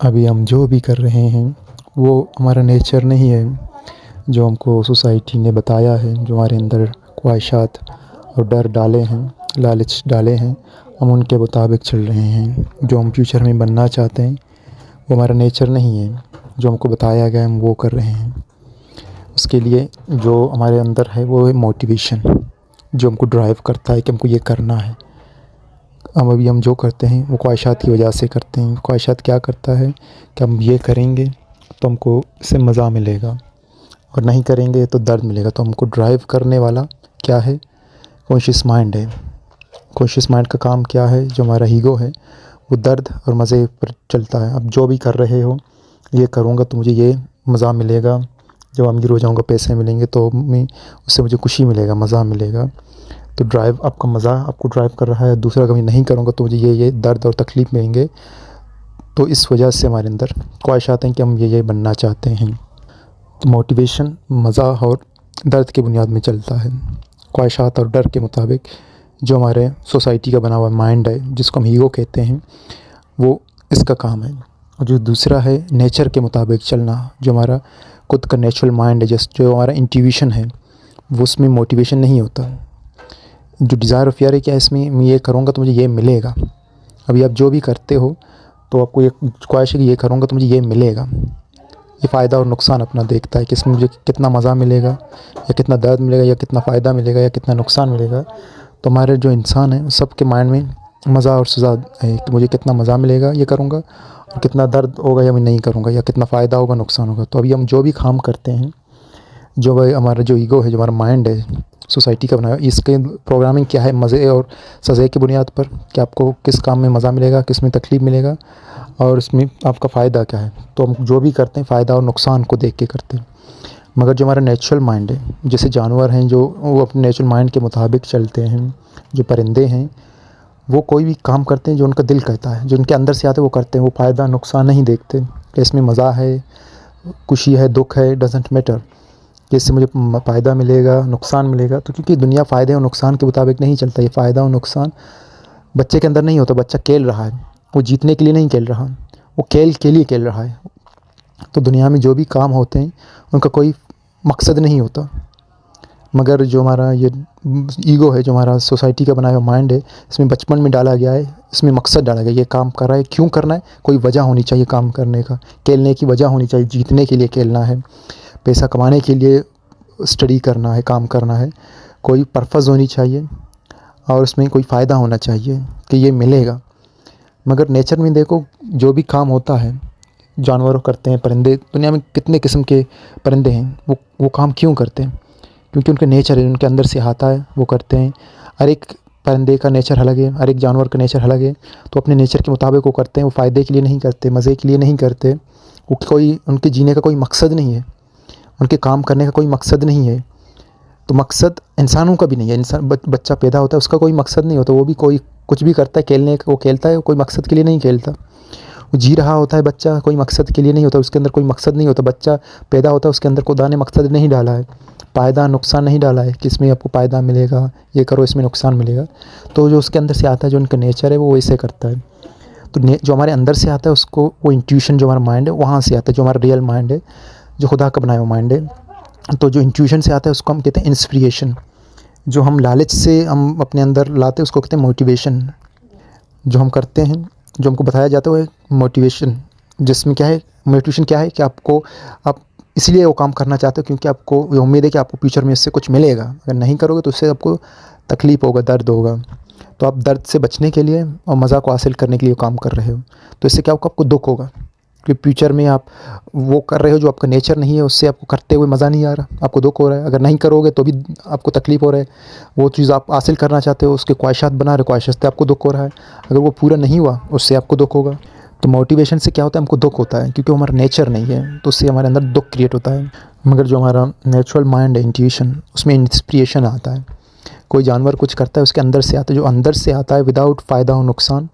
अभी हम जो भी कर रहे हैं वो हमारा नेचर नहीं है, जो हमको सोसाइटी ने बताया है, जो हमारे अंदर ख्वाहिशात और डर डाले हैं, लालच डाले हैं, हम उनके मुताबिक चल रहे हैं। जो हम फ्यूचर में बनना चाहते हैं वो हमारा नेचर नहीं है, जो हमको बताया गया है हम वो कर रहे हैं। उसके लिए जो हमारे अंदर है वो है मोटिवेशन, जो हमको ड्राइव करता है कि हमको ये करना है। अभी हम जो करते हैं वो ख्वाहिशात की वजह से करते हैं। ख्वाहिशात क्या करता है कि हम ये करेंगे तो हमको इससे मज़ा मिलेगा और नहीं करेंगे तो दर्द मिलेगा। तो हमको ड्राइव करने वाला क्या है? कॉन्शियस माइंड है। कॉन्शियस माइंड का काम क्या है? जो हमारा ईगो है वो दर्द और मज़े पर चलता है। अब जो भी कर रहे हो, ये करूँगा तो मुझे ये मज़ा मिलेगा, जब अमीर हो जाऊँगा पैसे मिलेंगे तो मैं उससे मुझे खुशी मिलेगा, मज़ा मिलेगा। तो ड्राइव आपका मज़ा आपको ड्राइव कर रहा है। दूसरा, कभी नहीं करूँगा तो मुझे ये दर्द और तकलीफ़ मिलेंगे। तो इस वजह से हमारे अंदर ख्वाहिशात हैं कि हम ये बनना चाहते हैं। तो मोटिवेशन मज़ा और दर्द की बुनियाद में चलता है। ख्वाहिशात और डर के मुताबिक जो हमारे सोसाइटी का बना हुआ माइंड है, जिसको हम ईगो कहते हैं, वो इसका काम है। और जो दूसरा है नेचर के मुताबिक चलना, जो हमारा खुद का नेचुरल माइंड है, जो हमारा इंट्यूशन है, वो उसमें मोटिवेशन नहीं होता। जो डिज़ायर और फियर है क्या इसमें, मैं ये करूँगा तो मुझे ये मिलेगा। अभी आप जो भी करते हो तो आपको ये ख्वाहिश है कि ये करूँगा तो मुझे ये मिलेगा। ये फ़ायदा और नुकसान अपना देखता है कि इसमें मुझे कितना मज़ा मिलेगा या कितना दर्द मिलेगा या कितना फ़ायदा मिलेगा या कितना नुकसान मिलेगा। तो हमारे जो इंसान हैं सबके माइंड में मज़ा और सज़ा है कि मुझे कितना मज़ा मिलेगा ये करूँगा, और कितना दर्द होगा या मैं नहीं करूँगा, या कितना फ़ायदा होगा नुकसान होगा। तो अभी हम जो भी काम करते हैं, जो भाई हमारा जो ईगो है, जो हमारा माइंड है सोसाइटी का बनाया, इसके प्रोग्रामिंग क्या है? मज़े और सज़े की बुनियाद पर कि आपको किस काम में मज़ा मिलेगा, किस में तकलीफ़ मिलेगा और इसमें आपका फ़ायदा क्या है। तो हम जो भी करते हैं फ़ायदा और नुकसान को देख के करते हैं। मगर जो हमारा नेचुरल माइंड है, जैसे जानवर हैं जो वो अपने नेचुरल माइंड के मुताबिक चलते हैं, जो परिंदे हैं वो कोई भी काम करते हैं जो उनका दिल कहता है, जो उनके अंदर से आता है वो करते हैं। वो फ़ायदा नुकसान नहीं देखते कि इसमें मज़ा है, खुशी है, दुःख है, डज़न्ट मैटर कि इससे मुझे फ़ायदा मिलेगा, नुकसान मिलेगा। तो क्योंकि दुनिया फ़ायदे और नुकसान के मुताबिक नहीं चलता। ये फ़ायदा और नुकसान बच्चे के अंदर नहीं होता। बच्चा खेल रहा है, वो जीतने के लिए नहीं खेल रहा, वो खेल के लिए खेल रहा है। तो दुनिया में जो भी काम होते हैं उनका कोई मकसद नहीं होता। मगर जो हमारा ये ईगो है, जो हमारा सोसाइटी का बनाया हुआ माइंड है, इसमें बचपन में डाला गया है, इसमें मकसद डाला गया, ये काम कर रहा है क्यों करना है, कोई वजह होनी चाहिए काम करने का, खेलने की वजह होनी चाहिए, जीतने के लिए खेलना है, पैसा कमाने के लिए स्टडी करना है, काम करना है, कोई पर्पज़ होनी चाहिए और उसमें कोई फ़ायदा होना चाहिए कि ये मिलेगा। मगर नेचर में देखो, जो भी काम होता है जानवर करते हैं, परिंदे, दुनिया में कितने किस्म के परिंदे हैं, वो काम क्यों करते हैं? क्योंकि उनके नेचर है, उनके अंदर से आता है, वो करते हैं। हर एक परिंदे का नेचर अलग है, हर एक जानवर का नेचर अलग है। तो अपने नेचर के मुताबिक वो करते हैं। वो फ़ायदे के लिए नहीं करते, मज़े के लिए नहीं करते, वो कोई उनके जीने का कोई मकसद नहीं है, उनके काम करने का कोई मकसद नहीं है। तो मकसद इंसानों का भी नहीं है। इंसान बच्चा पैदा होता है, उसका कोई मकसद नहीं होता। वो भी कोई कुछ भी करता है, खेलने का वो खेलता है, कोई मकसद के लिए नहीं खेलता। वो जी रहा होता है बच्चा, कोई मकसद के लिए नहीं होता, उसके अंदर कोई मकसद नहीं होता। बच्चा पैदा होता है, उसके अंदर खुदा ने मकसद नहीं डाला है, फ़ायदा नुकसान नहीं डाला है कि इसमें आपको फ़ायदा मिलेगा, ये करो इसमें नुकसान मिलेगा। तो जो उसके अंदर से आता है, जो उनका नेचर है, वो वैसे करता है। तो जो हमारे अंदर से आता है उसको, वो इंट्यूशन जो हमारा माइंड है वहाँ से आता है, जो हमारा रियल माइंड है, जो खुदा का बनाया हुआ माइंड है। तो जो इंट्यूशन से आता है उसको हम कहते हैं इंस्पिरेशन। जो हम लालच से हम अपने अंदर लाते हैं उसको कहते हैं मोटिवेशन। जो हम करते हैं, जो हमको बताया जाता है वो है मोटिवेशन, जिसमें क्या है, मोटिवेशन क्या है कि आप इसलिए वो काम करना चाहते हो क्योंकि आपको ये उम्मीद है कि आपको फ्यूचर में इससे कुछ मिलेगा। अगर नहीं करोगे तो उससे आपको तकलीफ़ होगा, दर्द होगा। तो आप दर्द से बचने के लिए और मज़ा को हासिल करने के लिए काम कर रहे हो। तो इससे क्या होगा, आपको दुःख होगा कि फ्यूचर में आप वो कर रहे हो जो आपका नेचर नहीं है, उससे आपको करते हुए मज़ा नहीं आ रहा, आपको दुःख हो रहा है। अगर नहीं करोगे तो भी आपको तकलीफ़ हो रहा है। वो चीज़ आप हासिल करना चाहते हो, उसके ख्वाहिशात बना रहे, ख्वाहिशात से आपको दुःख हो रहा है। अगर वो पूरा नहीं हुआ उससे आपको दुःख होगा। तो मोटिवेशन से क्या होता है, हमको दुःख होता है क्योंकि वो हमारा नेचर नहीं है, तो उससे हमारे अंदर दुःख क्रिएट होता है। मगर जो हमारा नेचुरल माइंड है, इंट्यूशन, उसमें इंस्पिरेशन आता है। कोई जानवर कुछ करता है उसके अंदर से आता है, जो अंदर से आता है विदाउट फ़ायदा और नुकसान,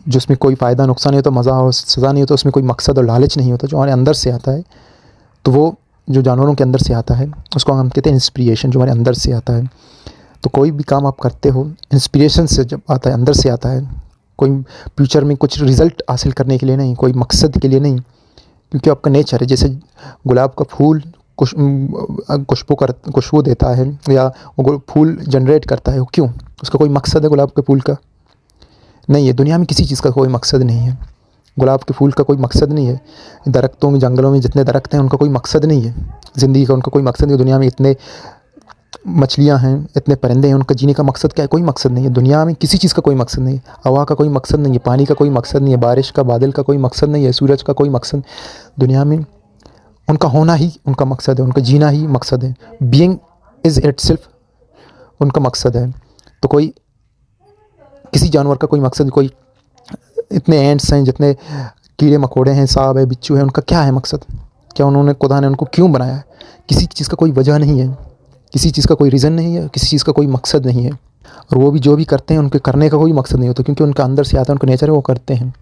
जिसमें कोई फ़ायदा नुकसान नहीं होता, मज़ा और सज़ा नहीं होता, उसमें कोई मकसद और लालच नहीं होता, जो हमारे अंदर से आता है। तो वो जो जानवरों के अंदर से आता है उसको हम कहते हैं इंस्पिरेशन, जो हमारे अंदर से आता है। तो कोई भी काम आप करते हो इंस्पिरेशन से जब आता है, अंदर से आता है, कोई फ्यूचर में कुछ रिज़ल्ट हासिल करने के लिए नहीं, कोई मकसद के लिए नहीं, क्योंकि आपका नेचर है। जैसे गुलाब का फूल खुशबू देता है या वो फूल जनरेट करता है, वो क्यों? उसका कोई मकसद है गुलाब के फूल का? नहीं है। दुनिया में किसी चीज़ का कोई मकसद नहीं है। गुलाब के फूल का कोई मकसद नहीं है। दरख्तों में, जंगलों में जितने दरख्त हैं उनका कोई मकसद नहीं है ज़िंदगी का, उनका कोई मकसद नहीं है। दुनिया में इतने मछलियाँ हैं, इतने परिंदे हैं, उनका जीने का मकसद क्या है? कोई मकसद नहीं है। दुनिया में किसी चीज़ का कोई मकसद नहीं है। हवा का कोई मकसद नहीं है, पानी का कोई मकसद नहीं है, बारिश का, बादल का कोई मकसद नहीं है, सूरज का कोई मकसद। दुनिया में उनका होना ही उनका मकसद है, उनका जीना ही मकसद है। बीइंग इज़ इटसेल्फ उनका मकसद है। तो कोई किसी जानवर का कोई मकसद, कोई इतने एंट्स हैं, जितने कीड़े मकोड़े हैं, सांप है, बिच्छू है, उनका क्या है मकसद? क्या उन्होंने, खुदा ने उनको क्यों बनाया है? किसी चीज़ का कोई वजह नहीं है, किसी चीज़ का कोई रीज़न नहीं है, किसी चीज़ का कोई मकसद नहीं है। और वो भी जो भी करते हैं उनके करने का कोई मकसद नहीं होता, क्योंकि उनका अंदर से आता है, उनका नेचर है, वो करते हैं।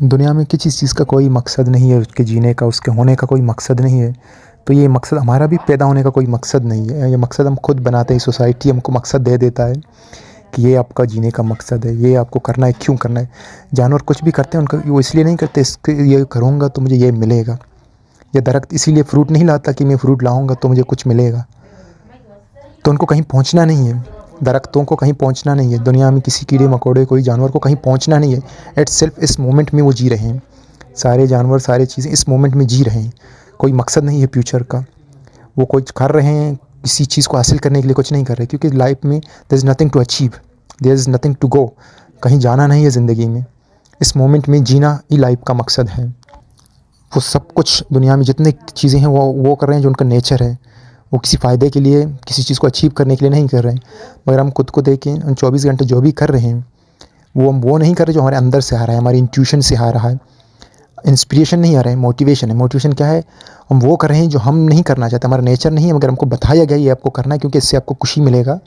दुनिया में किसी चीज़ का कोई मकसद नहीं है, उसके जीने का, उसके होने का कोई मकसद नहीं है। तो ये मकसद हमारा भी पैदा होने का कोई मकसद नहीं है। ये मकसद हम खुद बनाते हैं, सोसाइटी हमको मकसद दे देता है कि ये आपका जीने का मकसद है, ये आपको करना है, क्यों करना है। जानवर कुछ भी करते हैं, उनका वो इसलिए नहीं करते, इसके ये करूँगा तो मुझे ये मिलेगा। ये दरख्त इसीलिए फ्रूट नहीं लाता कि मैं फ्रूट लाऊँगा तो मुझे कुछ मिलेगा। तो उनको कहीं पहुँचना नहीं है, दरख्तों को कहीं पहुँचना नहीं है, दुनिया में किसी कीड़े मकोड़े, कोई जानवर को कहीं पहुँचना नहीं है। इट्स सिर्फ इस मोमेंट में वो जी रहे हैं। सारे जानवर, सारी चीज़ें इस मोमेंट में जी रहे हैं। कोई मकसद नहीं है फ्यूचर का। वो कुछ कर रहे हैं, किसी चीज़ को हासिल करने के लिए कुछ नहीं कर रहे, क्योंकि लाइफ में there is nothing to achieve, there is nothing to go. कहीं जाना नहीं है ज़िंदगी में, इस मोमेंट में जीना ही लाइफ का मकसद है। वो सब कुछ दुनिया में जितने चीज़ें हैं वो कर रहे हैं जो उनका नेचर है। वो किसी फ़ायदे के लिए, किसी चीज़ को अचीव करने के लिए नहीं कर रहे हैं। मगर हम खुद को देखें, उन 24 घंटे जो भी कर रहे हैं वो हम वो नहीं कर रहे जो हमारे अंदर से आ रहा है, हमारी इंट्यूशन से आ रहा है। इंस्पिरेशन नहीं आ रहा है, मोटिवेशन है। मोटिवेशन क्या है? हम वो कर रहे हैं जो हम नहीं करना चाहते, हमारा नेचर नहीं है, मगर हमको बताया गया ये आपको करना है क्योंकि इससे आपको खुशी मिलेगा।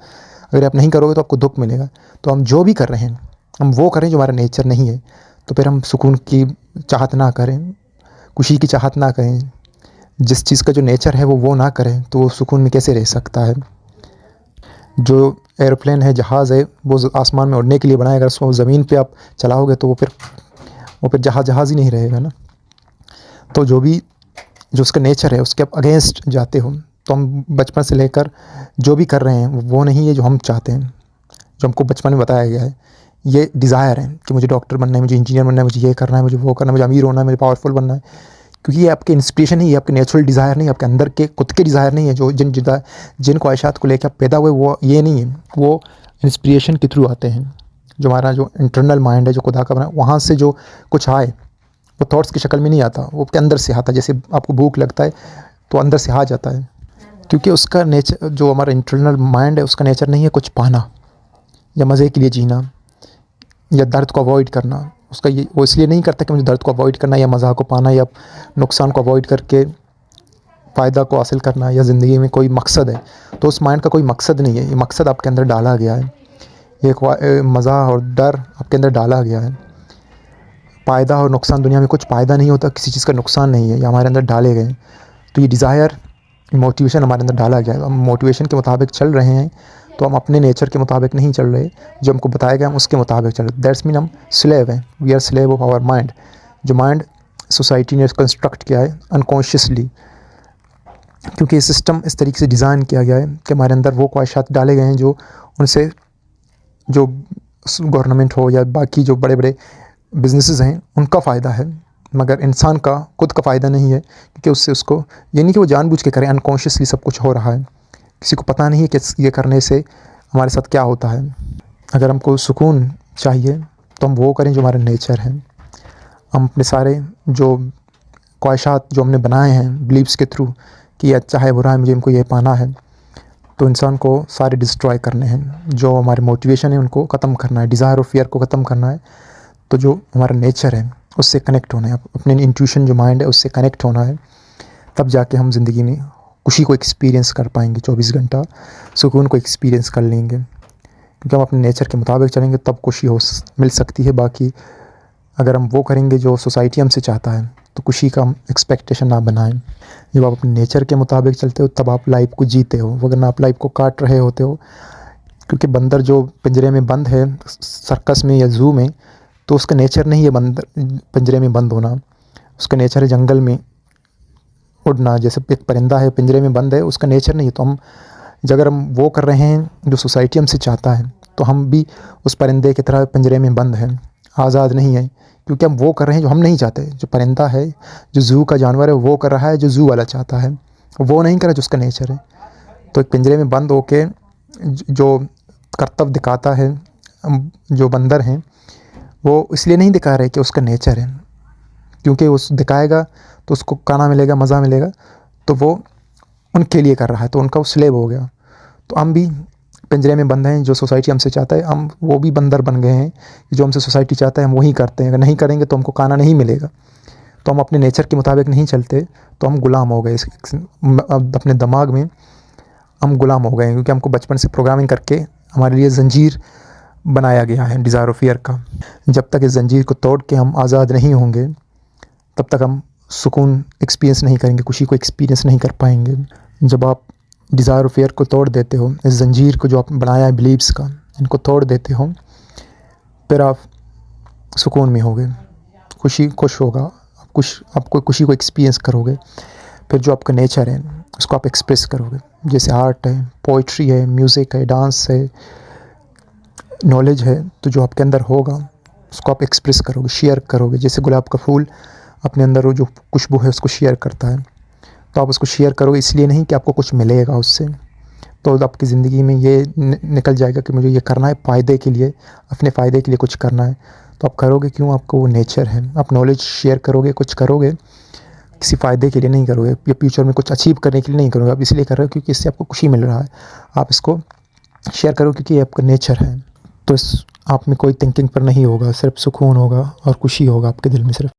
अगर आप नहीं करोगे तो आपको दुःख मिलेगा। तो हम जो भी कर रहे हैं हम वो करें जो हमारा नेचर नहीं है। तो फिर हम सुकून की चाहत ना करें, खुशी की चाहत ना करें। जिस चीज़ का जो नेचर है वो ना करें तो वो सुकून में कैसे रह सकता है? जो एरोप्लेन है, जहाज़ है, वो आसमान में उड़ने के लिए बनाया, अगर उसको ज़मीन पे आप चलाओगे तो वो फिर जहाज़ ही नहीं रहेगा ना। तो जो उसका नेचर है उसके आप अगेंस्ट जाते हो। तो हम बचपन से लेकर जो भी कर रहे हैं वो नहीं है जो हम चाहते हैं, जो हमको बचपन में बताया गया है। ये डिज़ायर है कि मुझे डॉक्टर बनना है, मुझे इंजीनियर बनना है, मुझे ये करना है, मुझे वो करना है, मुझे अमीर होना है, मुझे पावरफुल बनना है। क्योंकि ये आपके इंस्पिरेशन नहीं है, ये आपके नेचुरल डिज़ायर नहीं है, आपके अंदर के खुद के डिज़ायर नहीं है। जो जिन ख्वाहिशात को लेकर आप पैदा हुए वो ये नहीं है, वो इंस्पिरेशन के थ्रू आते हैं। जो हमारा जो इंटरनल माइंड है, जो खुदा का बना, वहाँ से जो कुछ आए वो थॉट्स की शक्ल में नहीं आता, वो आपके अंदर से आता है। जैसे आपको भूख लगता है तो अंदर से आ जाता है, क्योंकि उसका नेचर, जो हमारा इंटरनल माइंड है, उसका नेचर नहीं है कुछ पाना या मज़े के लिए जीना या दर्द को अवॉइड करना। उसका ये, वो इसलिए नहीं करता कि मुझे दर्द को अवॉइड करना या मज़ा को पाना या नुकसान को अवॉइड करके फ़ायदा को हासिल करना या ज़िंदगी में कोई मकसद है। तो उस माइंड का कोई मकसद नहीं है। ये मकसद आपके अंदर डाला गया है, ये मज़ा और डर आपके अंदर डाला गया है। फ़ायदा और नुकसान, दुनिया में कुछ फ़ायदा नहीं होता, किसी चीज़ का नुकसान नहीं है, ये हमारे अंदर डाले गए हैं। तो ये डिज़ायर, मोटिवेशन हमारे अंदर डाला गया है। हम मोटिवेशन के मुताबिक चल रहे हैं तो हम अपने नेचर के मुताबिक नहीं चल रहे, जो हमको बताया गया हम उसके मुताबिक चल रहे। दैट्स मीन हम स्लेव हैं, we are slave of our mind. जो माइंड सोसाइटी ने कंस्ट्रक्ट किया है अनकॉन्शियसली, क्योंकि ये सिस्टम इस तरीके से डिज़ाइन किया गया है कि हमारे अंदर वो ख्वाहिशात डाले गए हैं जो उनसे, जो गवर्नमेंट हो या बाकी जो बड़े बड़े बिजनेसेस हैं उनका फ़ायदा है, मगर इंसान का खुद का फ़ायदा नहीं है। क्योंकि उससे उसको, ये नहीं कि वो जानबूझ के करें, अनकॉन्शियसली सब कुछ हो रहा है। किसी को पता नहीं है कि ये करने से हमारे साथ क्या होता है। अगर हमको सुकून चाहिए तो हम वो करें जो हमारा नेचर है। हम अपने सारे जो ख्वाहिशात जो हमने बनाए हैं बिलीव्स के थ्रू कि अच्छा है, बुरा है, मुझे इनको ये पाना है, तो इंसान को सारे डिस्ट्रॉय करने हैं। जो हमारे मोटिवेशन है उनको ख़त्म करना है, डिज़ायर और फियर को ख़त्म करना है। तो जो हमारा नेचर है उससे कनेक्ट होना है, अपने इंट्यूशन जो माइंड है उससे कनेक्ट होना है। तब जाके हम ज़िंदगी में खुशी को एक्सपीरियंस कर पाएंगे, 24 घंटा सुकून को एक्सपीरियंस कर लेंगे। क्योंकि हम अपने नेचर के मुताबिक चलेंगे तब खुशी मिल सकती है। बाकी अगर हम वो करेंगे जो सोसाइटी हमसे चाहता है तो खुशी का हम एक्सपेक्टेशन ना बनाएं। जब आप अपने नेचर के मुताबिक चलते हो तब आप लाइफ को जीते हो, वरना आप लाइफ को काट रहे होते हो। क्योंकि बंदर जो पिंजरे में बंद है सर्कस में या ज़ू में, तो उसका नेचर नहीं है बंदर पिंजरे में बंद होना, उसका नेचर है जंगल में उड़ना। जैसे एक परिंदा है पिंजरे में बंद है, उसका नेचर नहीं है। तो हम अगर हम वो कर रहे हैं जो सोसाइटी हमसे चाहता है, तो हम भी उस परिंदे की तरह पिंजरे में बंद हैं, आज़ाद नहीं है, क्योंकि हम वो कर रहे हैं जो हम नहीं चाहते। जो परिंदा है, जो ज़ू का जानवर है, वो कर रहा है जो ज़ू वाला चाहता है, वो नहीं कर रहा जो उसका नेचर है। तो एक पिंजरे में बंद होके जो कर्तव्य दिखाता है जो बंदर हैं, वो इसलिए नहीं दिखा रहे कि उसका नेचर है, क्योंकि उस दिखाएगा तो उसको खाना मिलेगा, मज़ा मिलेगा, तो वो उनके लिए कर रहा है, तो उनका वो स्लेव हो गया। तो हम भी पिंजरे में बंद हैं, जो सोसाइटी हमसे चाहता है, हम वो भी बंदर बन गए हैं। जो हमसे सोसाइटी चाहता है हम वही करते हैं। अगर नहीं करेंगे तो हमको खाना नहीं मिलेगा, तो हम अपने नेचर के मुताबिक नहीं चलते, तो हम गुलाम हो गए। अब अपने दिमाग में हम गुलाम हो गए हैं, क्योंकि हमको बचपन से प्रोग्रामिंग करके हमारे लिए ज़ंजीर बनाया गया है डिज़ायर ऑफ फियर का। जब तक इस ज़ंजीर को तोड़ के हम आज़ाद नहीं होंगे, तब तक हम सुकून एक्सपीरियंस नहीं करेंगे, खुशी को एक्सपीरियंस नहीं कर पाएंगे। जब आप डिज़ायर ऑफ फियर को तोड़ देते हो, इस ज़ंजीर को जो आप बनाया है बिलीव्स का, इनको तोड़ देते हो, फिर आप सुकून में होगे, खुश होगा, आपको खुशी को एक्सपीरियंस करोगे। फिर जो आपका नेचर है उसको आप एक्सप्रेस करोगे, जैसे आर्ट है, पोइट्री है, म्यूज़िक है, डांस है, नॉलेज है। तो जो आपके अंदर होगा उसको आप एक्सप्रेस करोगे, शेयर करोगे। जैसे गुलाब का फूल अपने अंदर वो जो खुशबू है उसको शेयर करता है, तो आप उसको शेयर करोगे, इसलिए नहीं कि आपको कुछ मिलेगा उससे। तो आपकी ज़िंदगी में ये निकल जाएगा कि मुझे ये करना है फ़ायदे के लिए, अपने फ़ायदे के लिए कुछ करना है, तो आप करोगे क्यों? आपको वो नेचर है। आप नॉलेज शेयर करोगे, कुछ करोगे, किसी फ़ायदे के लिए नहीं करोगे, या फ्यूचर में कुछ अचीव करने के लिए नहीं करोगे, आप इसलिए कर रहे हो क्योंकि इससे आपको खुशी मिल रहा है। आप इसको शेयर करो क्योंकि ये आपका नेचर है। तो इस आप में कोई थिंकिंग पर नहीं होगा, सिर्फ सुकून होगा और खुशी होगा आपके दिल में सिर्फ।